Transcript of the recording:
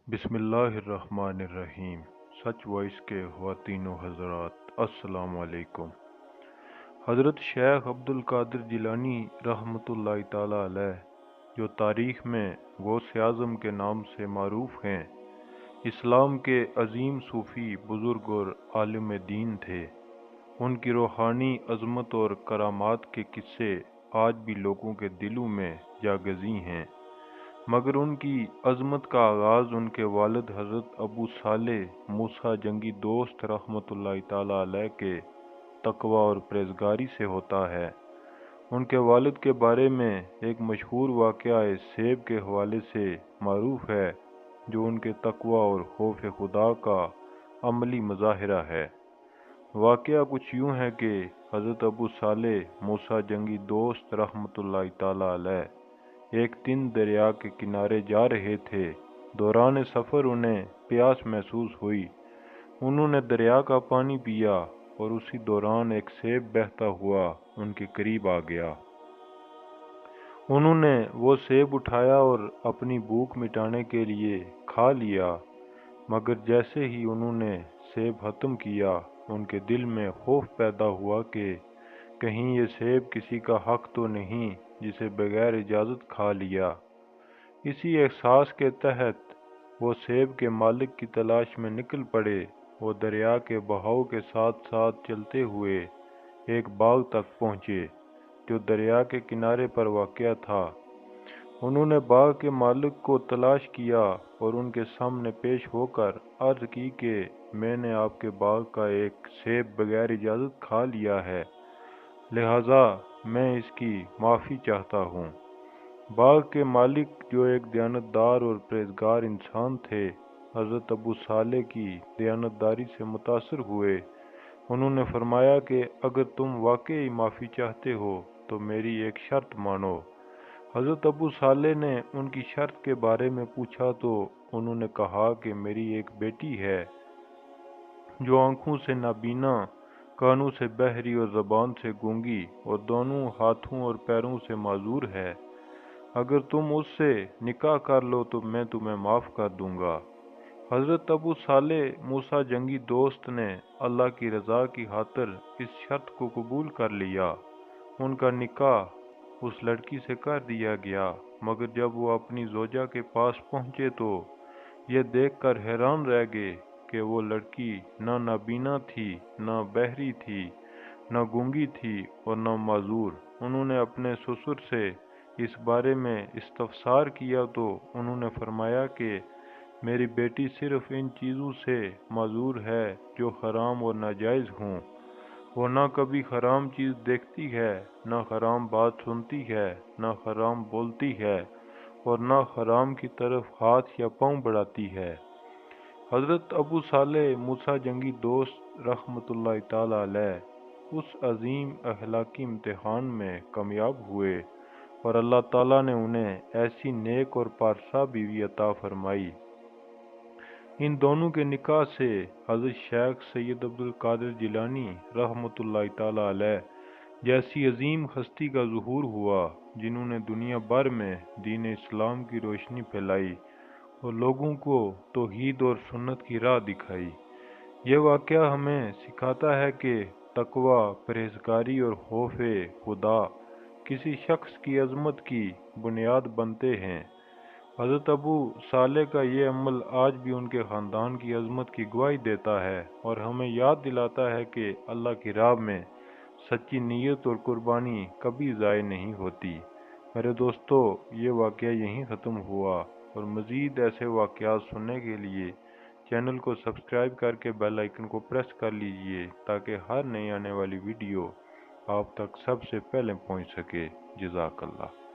بسم اللہ الرحمن الرحیم۔ سچ وائس کے خواتین و حضرات، السلام علیکم۔ حضرت شیخ عبد القادر جیلانی رحمۃ اللہ تعالی علیہ، جو تاریخ میں غوث اعظم کے نام سے معروف ہیں، اسلام کے عظیم صوفی بزرگ اور عالم دین تھے۔ ان کی روحانی عظمت اور کرامات کے قصے آج بھی لوگوں کے دلوں میں جاگزیں ہیں، مگر ان کی عظمت کا آغاز ان کے والد حضرت ابو صالح موسیٰ جنگی دوست رحمۃ اللہ تعالی علیہ کے تقوی اور پرہیزگاری سے ہوتا ہے۔ ان کے والد کے بارے میں ایک مشہور واقعہ سیب کے حوالے سے معروف ہے، جو ان کے تقوی اور خوف خدا کا عملی مظاہرہ ہے۔ واقعہ کچھ یوں ہے کہ حضرت ابو صالح موسیٰ جنگی دوست رحمۃ اللہ تعالی علیہ ایک دن دریا کے کنارے جا رہے تھے۔ دوران سفر انہیں پیاس محسوس ہوئی۔ انہوں نے دریا کا پانی پیا اور اسی دوران ایک سیب بہتا ہوا ان کے قریب آ گیا۔ انہوں نے وہ سیب اٹھایا اور اپنی بھوک مٹانے کے لیے کھا لیا، مگر جیسے ہی انہوں نے سیب ختم کیا، ان کے دل میں خوف پیدا ہوا کہ کہیں یہ سیب کسی کا حق تو نہیں جسے بغیر اجازت کھا لیا۔ اسی احساس کے تحت وہ سیب کے مالک کی تلاش میں نکل پڑے۔ وہ دریا کے بہاؤ کے ساتھ ساتھ چلتے ہوئے ایک باغ تک پہنچے جو دریا کے کنارے پر واقع تھا۔ انہوں نے باغ کے مالک کو تلاش کیا اور ان کے سامنے پیش ہو کر عرض کی کہ میں نے آپ کے باغ کا ایک سیب بغیر اجازت کھا لیا ہے، لہٰذا میں اس کی معافی چاہتا ہوں۔ باغ کے مالک، جو ایک دیانتدار اور پرہیزگار انسان تھے، حضرت ابو صالح کی دیانتداری سے متاثر ہوئے۔ انہوں نے فرمایا کہ اگر تم واقعی معافی چاہتے ہو تو میری ایک شرط مانو۔ حضرت ابو صالح نے ان کی شرط کے بارے میں پوچھا تو انہوں نے کہا کہ میری ایک بیٹی ہے جو آنکھوں سے نابینا، کانوں سے بہری اور زبان سے گونگی اور دونوں ہاتھوں اور پیروں سے معذور ہے۔ اگر تم اس سے نکاح کر لو تو میں تمہیں معاف کر دوں گا۔ حضرت ابو صالح موسیٰ جنگی دوست نے اللہ کی رضا کی خاطر اس شرط کو قبول کر لیا۔ ان کا نکاح اس لڑکی سے کر دیا گیا، مگر جب وہ اپنی زوجہ کے پاس پہنچے تو یہ دیکھ کر حیران رہ گئے کہ وہ لڑکی نہ نابینا تھی، نہ بہری تھی، نہ گونگی تھی اور نہ معذور۔ انہوں نے اپنے سسر سے اس بارے میں استفسار کیا تو انہوں نے فرمایا کہ میری بیٹی صرف ان چیزوں سے معذور ہے جو حرام اور ناجائز ہوں۔ وہ نہ کبھی حرام چیز دیکھتی ہے، نہ حرام بات سنتی ہے، نہ حرام بولتی ہے اور نہ حرام کی طرف ہاتھ یا پاؤں بڑھاتی ہے۔ حضرت ابو صالح موسیٰ جنگی دوست رحمۃ اللہ تعالی علیہ اس عظیم اخلاقی امتحان میں کامیاب ہوئے اور اللہ تعالیٰ نے انہیں ایسی نیک اور پارسا بیوی عطا فرمائی۔ ان دونوں کے نکاح سے حضرت شیخ سید عبد القادر جیلانی رحمۃ اللہ تعالی علیہ جیسی عظیم ہستی کا ظہور ہوا، جنہوں نے دنیا بھر میں دین اسلام کی روشنی پھیلائی اور لوگوں کو توحید اور سنت کی راہ دکھائی۔ یہ واقعہ ہمیں سکھاتا ہے کہ تقوی، پرہیزگاری اور خوف خدا کسی شخص کی عظمت کی بنیاد بنتے ہیں۔ حضرت ابو صالح کا یہ عمل آج بھی ان کے خاندان کی عظمت کی گواہی دیتا ہے اور ہمیں یاد دلاتا ہے کہ اللہ کی راہ میں سچی نیت اور قربانی کبھی ضائع نہیں ہوتی۔ میرے دوستو، یہ واقعہ یہیں ختم ہوا اور مزید ایسے واقعات سننے کے لیے چینل کو سبسکرائب کر کے بیل آئیکن کو پریس کر لیجئے تاکہ ہر نئی آنے والی ویڈیو آپ تک سب سے پہلے پہنچ سکے۔ جزاک اللہ۔